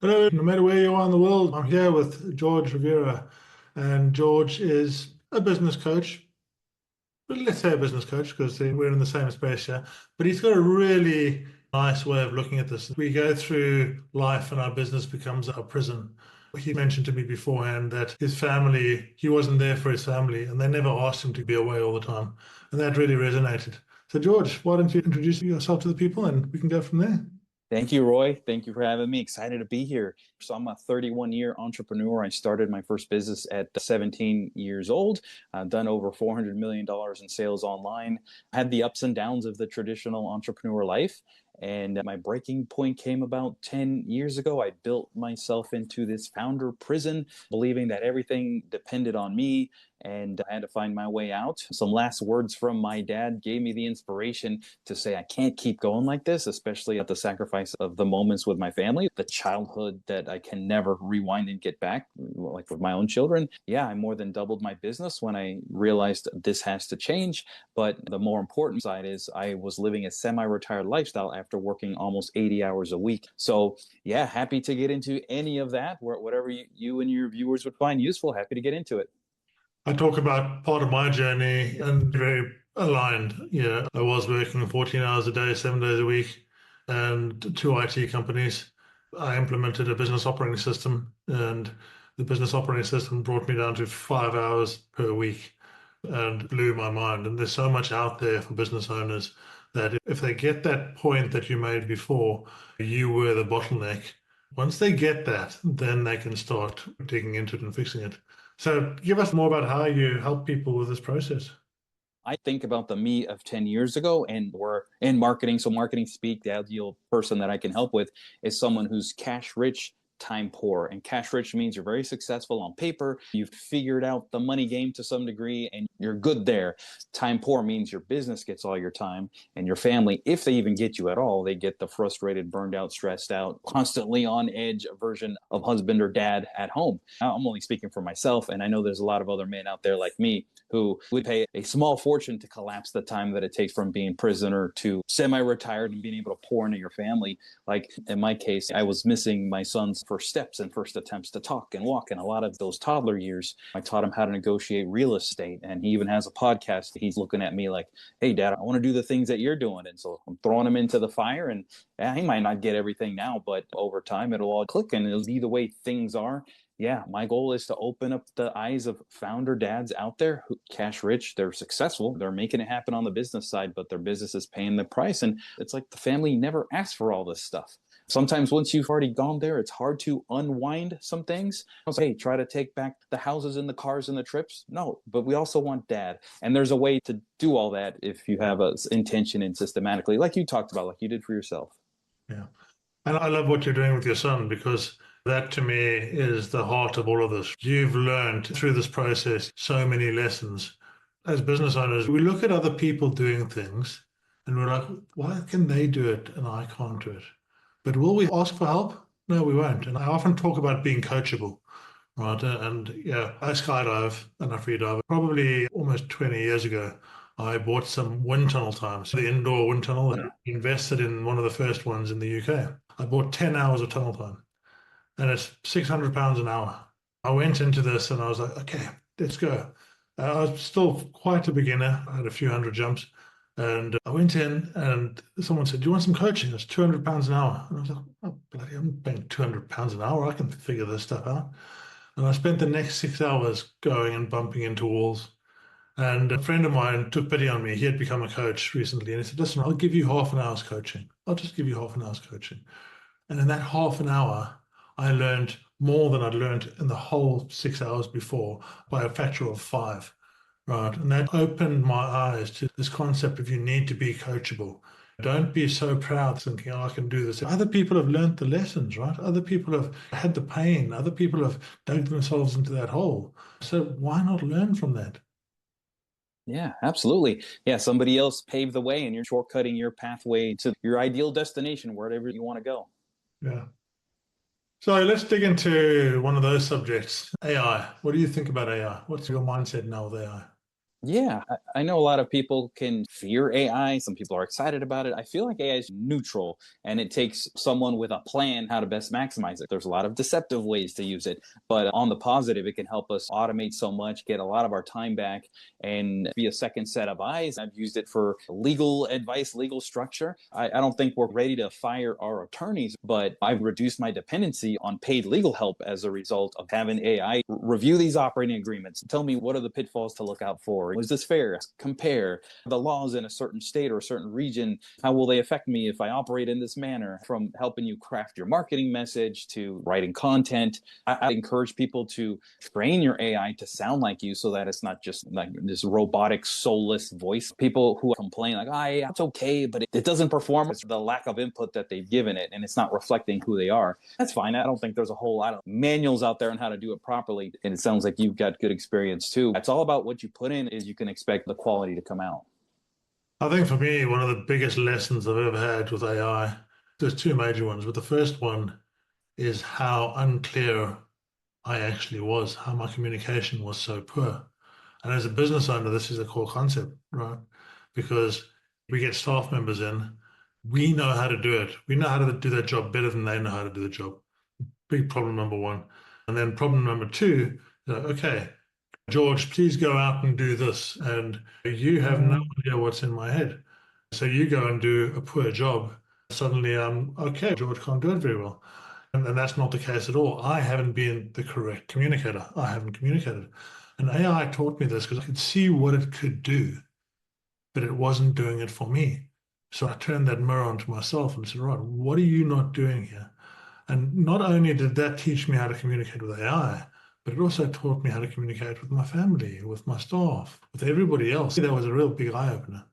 Hello, no matter where you are in the world, I'm here with George Rivera. And George is a business coach. But let's say a business coach because we're in the same space here. But he's got a really nice way of looking at this. We go through life and our business becomes our prison. He mentioned to me beforehand that his family, he wasn't there for his family and they never asked him to be away all the time. And that really resonated. So, George, why don't you introduce yourself to the people and we can go from there? Thank you, Roy. Thank you for having me. Excited to be here. So, I'm a 31-year entrepreneur. I started my first business at 17 years old. I've done over $400 million in sales online. I had the ups and downs of the traditional entrepreneur life. And my breaking point came about 10 years ago. I built myself into this founder prison, believing that everything depended on me and I had to find my way out. Some last words from my dad gave me the inspiration to say, I can't keep going like this, especially at the sacrifice of the moments with my family, the childhood that I can never rewind and get back, like with my own children. Yeah, I more than doubled my business when I realized this has to change. But the more important side is I was living a semi-retired lifestyle after working almost 80 hours a week. So yeah, happy to get into any of that, whatever you and your viewers would find useful, happy to get into it. I talk about part of my journey and very aligned. Yeah, I was working 14 hours a day, 7 days a week, and two IT companies. I implemented a business operating system, and the business operating system brought me down to 5 hours per week and blew my mind. And there's so much out there for business owners that if they get that point that you made before, you were the bottleneck. Once they get that, then they can start digging into it and fixing it. So give us more about how you help people with this process. I think about the me of 10 years ago and we're in marketing. So marketing speak, the ideal person that I can help with is someone who's cash rich, time poor. And cash rich means you're very successful on paper. You've figured out the money game to some degree and you're good there. Time poor means your business gets all your time and your family, if they even get you at all, they get the frustrated, burned out, stressed out, constantly on edge version of husband or dad at home. I'm only speaking for myself. And I know there's a lot of other men out there like me who would pay a small fortune to collapse the time that it takes from being prisoner to semi-retired and being able to pour into your family. Like in my case, I was missing my son's first steps and first attempts to talk and walk. And a lot of those toddler years, I taught him how to negotiate real estate. And he even has a podcast. He's looking at me like, hey, Dad, I want to do the things that you're doing. And so I'm throwing him into the fire. And yeah, he might not get everything now, but over time, it'll all click and it'll be the way things are. Yeah, my goal is to open up the eyes of founder dads out there who cash rich, they're successful, they're making it happen on the business side, but their business is paying the price. And it's like the family never asked for all this stuff. Sometimes once you've already gone there, it's hard to unwind some things. I was like, hey, try to take back the houses and the cars and the trips. No, but we also want dad. And there's a way to do all that if you have a intention and systematically, like you talked about, like you did for yourself. Yeah. And I love what you're doing with your son because that to me is the heart of all of this. You've learned through this process so many lessons. As business owners, we look at other people doing things and we're like, why can they do it and I can't do it? But will we ask for help? No, we won't. And I often talk about being coachable, right? And yeah, I skydive and I freedive. Probably almost 20 years ago, I bought some wind tunnel times, the indoor wind tunnel, and invested in one of the first ones in the UK. I bought 10 hours of tunnel time and it's £600 an hour. I went into this and I was like, okay, let's go. I was still quite a beginner. I had a few hundred jumps. And I went in and someone said, do you want some coaching? It's £200 an hour. And I was like, oh, bloody, I'm paying £200 an hour. I can figure this stuff out. And I spent the next 6 hours going and bumping into walls. And a friend of mine took pity on me. He had become a coach recently. And he said, listen, I'll give you half an hour's coaching. I'll just give you half an hour's coaching. And in that half an hour, I learned more than I'd learned in the whole 6 hours before by a factor of five. Right. And that opened my eyes to this concept of you need to be coachable. Don't be so proud thinking, oh, I can do this. Other people have learned the lessons, right? Other people have had the pain. Other people have dug themselves into that hole. So why not learn from that? Yeah, absolutely. Yeah, somebody else paved the way and you're shortcutting your pathway to your ideal destination, wherever you want to go. Yeah. So let's dig into one of those subjects, AI. What do you think about AI? What's your mindset now with AI? Yeah, I know a lot of people can fear AI. Some people are excited about it. I feel like AI is neutral and it takes someone with a plan how to best maximize it. There's a lot of deceptive ways to use it, but on the positive, it can help us automate so much, get a lot of our time back, and be a second set of eyes. I've used it for legal advice, legal structure. I don't think we're ready to fire our attorneys, but I've reduced my dependency on paid legal help as a result of having AI review these operating agreements. Tell me what are the pitfalls to look out for? Is this fair? Compare the laws in a certain state or a certain region. How will they affect me if I operate in this manner? From helping you craft your marketing message to writing content, I encourage people to train your AI to sound like you so that it's not just like this robotic, soulless voice. People who complain like, "Oh, yeah, it's okay, but it doesn't perform." It's the lack of input that they've given it, and it's not reflecting who they are. That's fine. I don't think there's a whole lot of manuals out there on how to do it properly, and it sounds like you've got good experience too. It's all about what you put in is you can expect the quality to come out. I think for me, one of the biggest lessons I've ever had with AI, there's two major ones, but the first one is how unclear I actually was, how my communication was so poor. And as a business owner, this is a core concept, right? Because we get staff members in, we know how to do it. We know how to do their job better than they know how to do the job. Big problem number one. And then problem number two, okay, George, please go out and do this. And you have no idea what's in my head. So you go and do a poor job. Suddenly, okay, George can't do it very well. And that's not the case at all. I haven't been the correct communicator. I haven't communicated. And AI taught me this because I could see what it could do, but it wasn't doing it for me. So I turned that mirror onto myself and said, right, what are you not doing here? And not only did that teach me how to communicate with AI, but it also taught me how to communicate with my family, with my staff, with everybody else. That was a real big eye opener.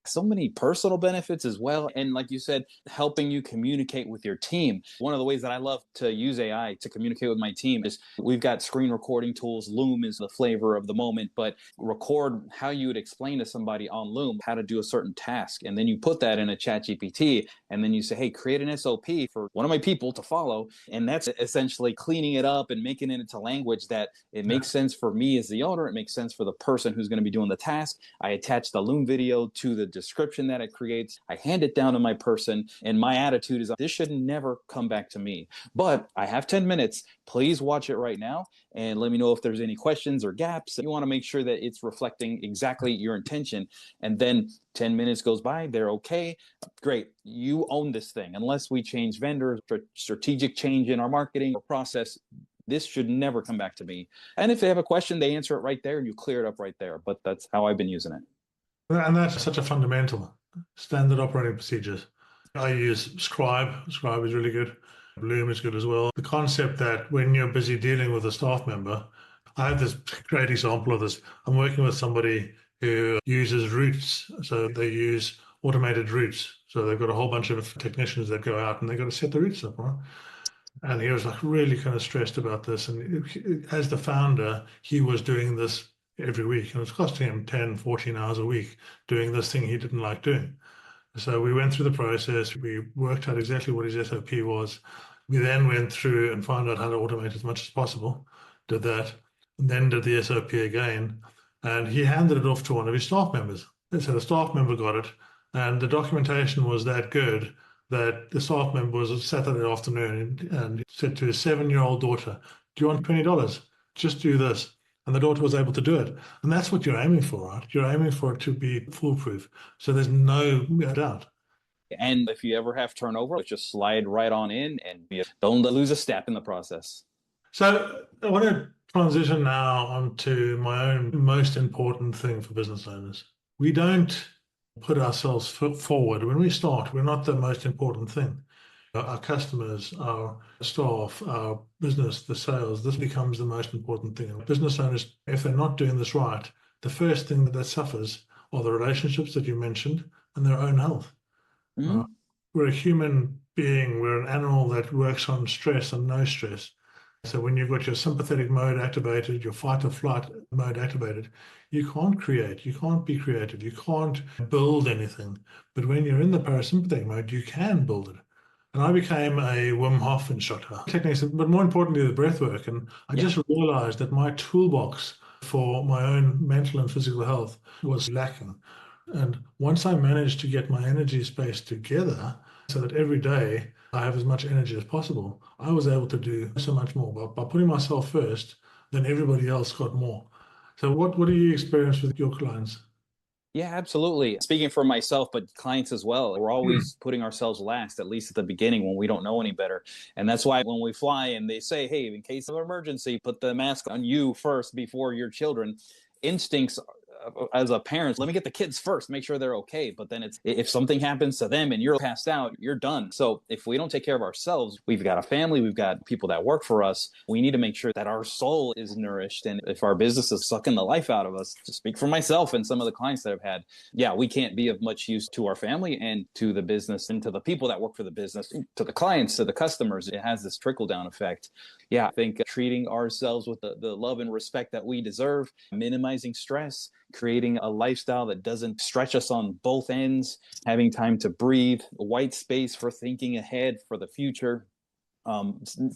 So many personal benefits as well. And like you said, helping you communicate with your team. One of the ways that I love to use AI to communicate with my team is we've got screen recording tools. Loom is the flavor of the moment, but record how you would explain to somebody on Loom how to do a certain task. And then you put that in a chat GPT and then you say, hey, create an SOP for one of my people to follow. And that's essentially cleaning it up and making it into language that it makes sense for me as the owner. It makes sense for the person who's going to be doing the task. I attach the Loom video to the description that it creates. I hand it down to my person, and my attitude is this should never come back to me. But I have 10 minutes. Please watch it right now and let me know if there's any questions or gaps. You want to make sure that it's reflecting exactly your intention. And then 10 minutes goes by, they're okay. Great. You own this thing. Unless we change vendors, strategic change in our marketing or process, this should never come back to me. And if they have a question, they answer it right there and you clear it up right there. But that's how I've been using it. And that's such a fundamental standard operating procedures. I use Scribe. Scribe is really good. Loom is good as well. The concept that when you're busy dealing with a staff member, I have this great example of this. I'm working with somebody who uses routes. So they use automated routes. So they've got a whole bunch of technicians that go out and they've got to set the routes up, right? And he was like really kind of stressed about this. And as the founder, he was doing this every week. And it was costing him 10, 14 hours a week doing this thing he didn't like doing. So we went through the process. We worked out exactly what his SOP was. We then went through and found out how to automate as much as possible. Did that, and then did the SOP again. And he handed it off to one of his staff members. And so the staff member got it, and the documentation was that good that the staff member was Saturday afternoon and said to his 7-year-old daughter, "Do you want $20? Just do this." And the daughter was able to do it. And that's what you're aiming for, right? You're aiming for it to be foolproof. So there's no doubt. And if you ever have turnover, just slide right on in and don't lose a step in the process. So I want to transition now onto my own most important thing for business owners. We don't put ourselves forward. When we start, we're not the most important thing. Our customers, our staff, our business, the sales, this becomes the most important thing. And business owners, if they're not doing this right, the first thing that suffers are the relationships that you mentioned and their own health. Mm-hmm. We're a human being. We're an animal that works on stress and no stress. So when you've got your sympathetic mode activated, your fight or flight mode activated, you can't create, you can't be creative, you can't build anything. But when you're in the parasympathetic mode, you can build it. And I became a Wim Hof instructor, techniques, but more importantly, the breath work. And I just realized that my toolbox for my own mental and physical health was lacking. And once I managed to get my energy space together so that every day I have as much energy as possible, I was able to do so much more. By putting myself first, then everybody else got more. So what do you experience with your clients? Yeah, absolutely. Speaking for myself, but clients as well, we're Mm. always putting ourselves last, at least at the beginning when we don't know any better. And that's why when we fly and they say, hey, in case of emergency, put the mask on you first before your children, instincts as a parent, let me get the kids first, make sure they're okay. But then it's if something happens to them and you're passed out, you're done. So if we don't take care of ourselves, we've got a family, we've got people that work for us. We need to make sure that our soul is nourished. And if our business is sucking the life out of us, to speak for myself and some of the clients that I've had, yeah, we can't be of much use to our family and to the business and to the people that work for the business, to the clients, to the customers. It has this trickle down effect. Yeah, I think treating ourselves with the love and respect that we deserve, minimizing stress, creating a lifestyle that doesn't stretch us on both ends, having time to breathe, white space for thinking ahead for the future,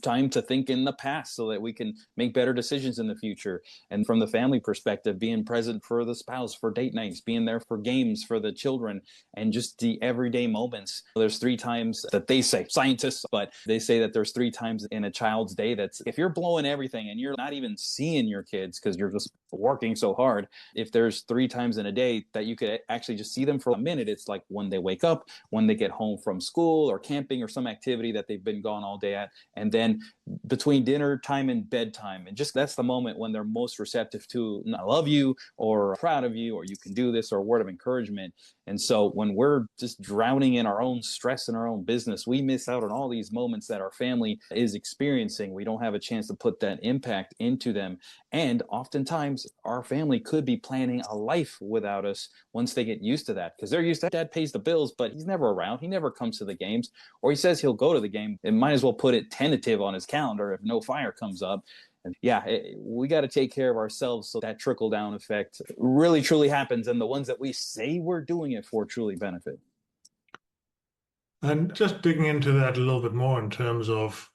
time to think in the past so that we can make better decisions in the future. And from the family perspective, being present for the spouse, for date nights, being there for games for the children, and just the everyday moments. There's 3 times that they say, scientists, but they say that there's 3 times in a child's day that's if you're blowing everything and you're not even seeing your kids because you're just working so hard, if there's 3 times in a day that you could actually just see them for a minute, it's like when they wake up, when they get home from school or camping or some activity that they've been gone all day at, and then between dinner time and bedtime. And just that's the moment when they're most receptive to I love you or proud of you or you can do this or a word of encouragement. And so when we're just drowning in our own stress and our own business, we miss out on all these moments that our family is experiencing. We don't have a chance to put that impact into them. And oftentimes our family could be planning a life without us once they get used to that, because they're used to dad pays the bills, but he's never around. He never comes to the games, or he says he'll go to the game. It might as well put it tentative on his calendar if no fire comes up. And yeah, we got to take care of ourselves so that trickle down effect really truly happens, and the ones that we say we're doing it for truly benefit. And just digging into that a little bit more in terms of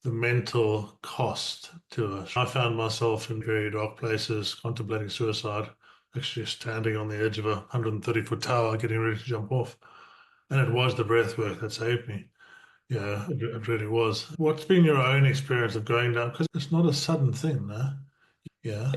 the mental cost to us. I found myself in very dark places, contemplating suicide, actually standing on the edge of a 130-foot tower, getting ready to jump off. And it was the breath work that saved me. Yeah, it really was. What's been your own experience of going down? Because it's not a sudden thing, no? Yeah.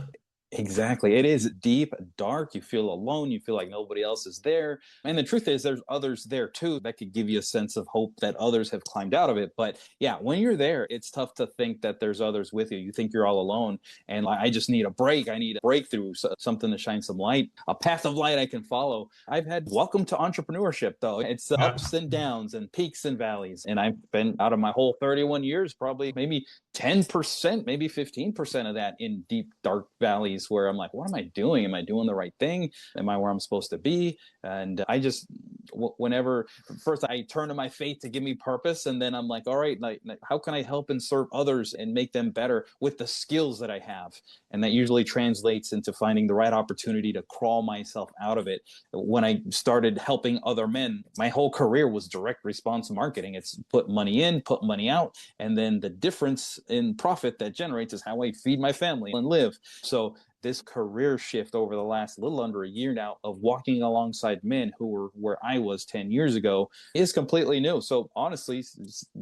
Exactly. It is deep, dark. You feel alone. You feel like nobody else is there. And the truth is, there's others there too that could give you a sense of hope that others have climbed out of it. But yeah, when you're there, it's tough to think that there's others with you. You think you're all alone. And like, I just need a break. I need a breakthrough, something to shine some light, a path of light I can follow. I've had welcome to entrepreneurship, though. It's Yeah. ups and downs and peaks and valleys. And I've been out of my whole 31 years, probably maybe 10%, maybe 15% of that in deep, dark valleys where I'm like, what am I doing? Am I doing the right thing? Am I where I'm supposed to be? And I just, whenever first I turn to my faith to give me purpose, and then I'm like, all right, like, how can I help and serve others and make them better with the skills that I have? And that usually translates into finding the right opportunity to crawl myself out of it. When I started helping other men, my whole career was direct response marketing. It's put money in, put money out, and then the difference in profit that generates is how I feed my family and live. So this career shift over the last little under a year now of walking alongside men who were where I was 10 years ago is completely new. So honestly,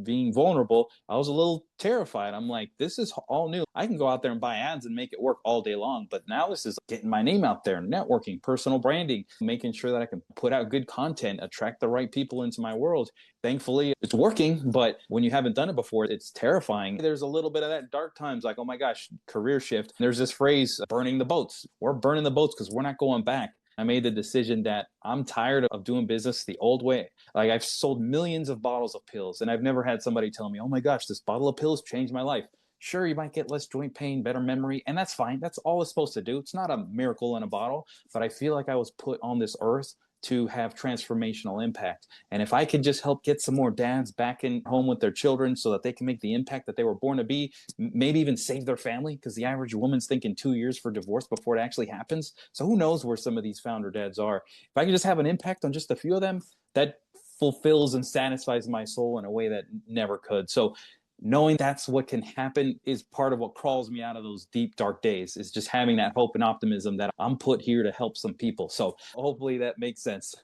being vulnerable, I was a little terrified. I'm like, this is all new. I can go out there and buy ads and make it work all day long. But now this is getting my name out there, networking, personal branding, making sure that I can put out good content, attract the right people into my world. Thankfully, it's working, but when you haven't done it before, it's terrifying. There's a little bit of that dark times, like, oh my gosh, career shift. There's this phrase, burning the boats. We're burning the boats because we're not going back. I made the decision that I'm tired of doing business the old way. Like, I've sold millions of bottles of pills, and I've never had somebody tell me, oh my gosh, this bottle of pills changed my life. Sure, you might get less joint pain, better memory, and that's fine. That's all it's supposed to do. It's not a miracle in a bottle, but I feel like I was put on this earth to have transformational impact. And if I could just help get some more dads back in home with their children so that they can make the impact that they were born to be, maybe even save their family, because the average woman's thinking 2 years for divorce before it actually happens. So who knows where some of these founder dads are. If I could just have an impact on just a few of them, that fulfills and satisfies my soul in a way that never could. So knowing that's what can happen is part of what crawls me out of those deep, dark days, is just having that hope and optimism that I'm put here to help some people. So hopefully that makes sense.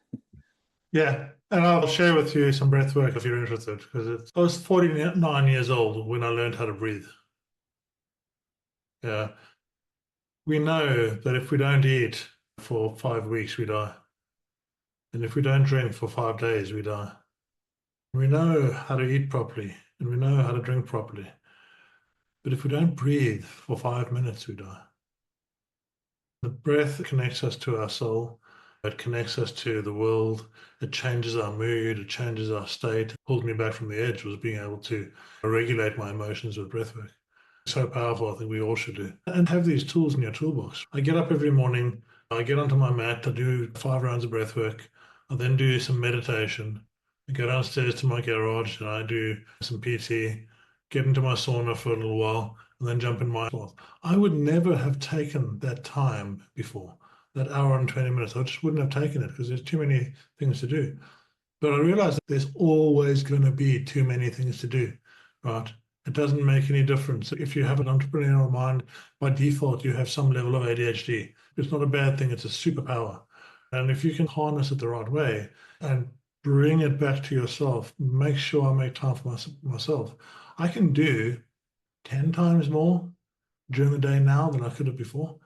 Yeah, and I'll share with you some breath work if you're interested, because I was 49 years old when I learned how to breathe. Yeah, we know that if we don't eat for 5 weeks, we die. And if we don't drink for 5 days, we die. We know how to eat properly and we know how to drink properly. But if we don't breathe for 5 minutes, we die. The breath connects us to our soul. It connects us to the world. It changes our mood. It changes our state. Pulled me back from the edge was being able to regulate my emotions with breathwork. So powerful, I think we all should do. And have these tools in your toolbox. I get up every morning, I get onto my mat, I do 5 rounds of breathwork. I then do some meditation. I go downstairs to my garage and I do some PT, get into my sauna for a little while, and then jump in my bath. I would never have taken that time before, that hour and 20 minutes. I just wouldn't have taken it because there's too many things to do. But I realized that there's always going to be too many things to do, right? It doesn't make any difference. If you have an entrepreneurial mind, by default, you have some level of ADHD. It's not a bad thing, it's a superpower. And if you can harness it the right way and bring it back to yourself, make sure I make time for myself. I can do 10 times more during the day now than I could have before.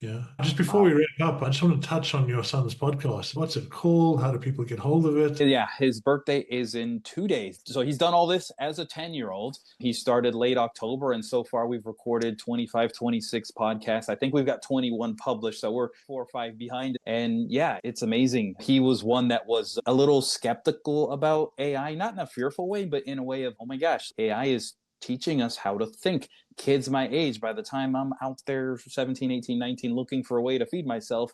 Yeah. Just before we wrap up, I just want to touch on your son's podcast. What's it called? How do people get hold of it? Yeah, his birthday is in 2 days. So he's done all this as a 10-year-old. He started late October, and so far we've recorded 25, 26 podcasts. I think we've got 21 published, so we're 4 or 5 behind. And yeah, it's amazing. He was one that was a little skeptical about AI, not in a fearful way, but in a way of, oh my gosh, AI is teaching us how to think. Kids my age, by the time I'm out there 17, 18, 19, looking for a way to feed myself,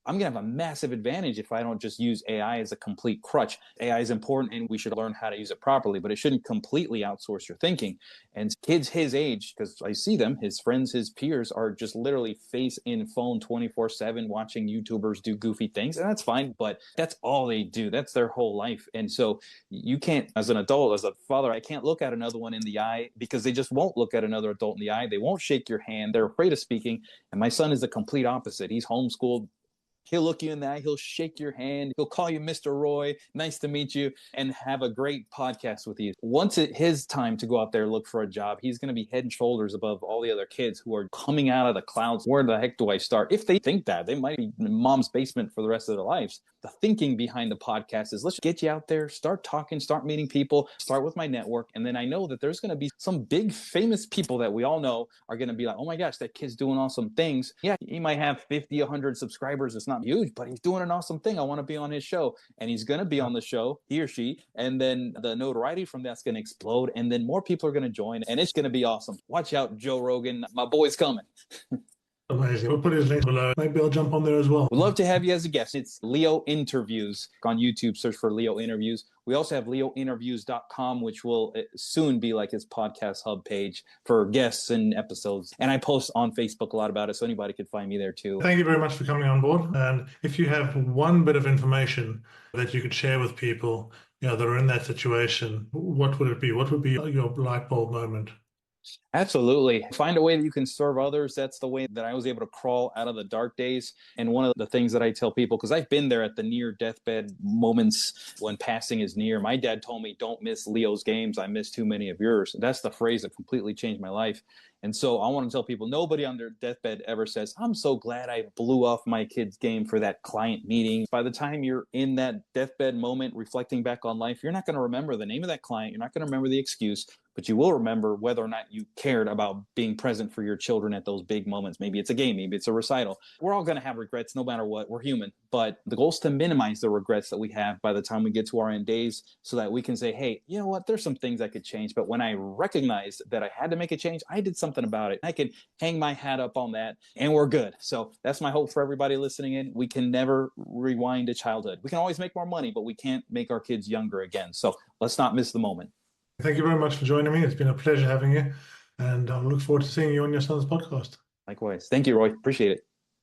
I'm going to have a massive advantage if I don't just use AI as a complete crutch. AI is important and we should learn how to use it properly, but it shouldn't completely outsource your thinking. And kids his age, because I see them, his friends, his peers are just literally face in phone 24/7 watching YouTubers do goofy things. And that's fine, but that's all they do. That's their whole life. And so you can't, as an adult, as a father, I can't look at another one in the eye because they just won't look at another adult in the eye. They won't shake your hand. They're afraid of speaking. And my son is the complete opposite. He's homeschooled. He'll look you in the eye. He'll shake your hand. He'll call you Mr. Roy. Nice to meet you, and have a great podcast with you. Once it's his time to go out there and look for a job, he's going to be head and shoulders above all the other kids who are coming out of the clouds. Where the heck do I start? If they think that, they might be in mom's basement for the rest of their lives. The thinking behind the podcast is, let's get you out there, start talking, start meeting people, start with my network. And then I know that there's going to be some big famous people that we all know are going to be like, oh my gosh, that kid's doing awesome things. Yeah, he might have 50, 100 subscribers. It's not huge, but he's doing an awesome thing. I want to be on his show. And he's going to be on the show, he or she. And then the notoriety from that's going to explode. And then more people are going to join. And it's going to be awesome. Watch out, Joe Rogan. My boy's coming. Amazing. We'll put his link below. Maybe I'll jump on there as well. We'd love to have you as a guest. It's Leo Interviews on YouTube. Search for Leo Interviews. We also have leointerviews.com, which will soon be like his podcast hub page for guests and episodes. And I post on Facebook a lot about it, so anybody could find me there too. Thank you very much for coming on board. And if you have one bit of information that you could share with people, that are in that situation, what would it be? What would be your light bulb moment? Absolutely. Find a way that you can serve others. That's the way that I was able to crawl out of the dark days. And one of the things that I tell people, because I've been there at the near deathbed moments when passing is near. My dad told me, don't miss Leo's games. I miss too many of yours. That's the phrase that completely changed my life. And so I want to tell people, nobody on their deathbed ever says, I'm so glad I blew off my kid's game for that client meeting. By the time you're in that deathbed moment, reflecting back on life, you're not going to remember the name of that client. You're not going to remember the excuse, but you will remember whether or not you cared about being present for your children at those big moments. Maybe it's a game, maybe it's a recital. We're all going to have regrets no matter what. We're human. But the goal is to minimize the regrets that we have by the time we get to our end days so that we can say, hey, you know what? There's some things I could change. But when I recognized that I had to make a change, I did something about it. I can hang my hat up on that and we're good. So that's my hope for everybody listening in. We can never rewind to childhood. We can always make more money, but we can't make our kids younger again. So let's not miss the moment. Thank you very much for joining me. It's been a pleasure having you. And I look forward to seeing you on your son's podcast. Likewise. Thank you, Roy. Appreciate it.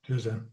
Cheers, then.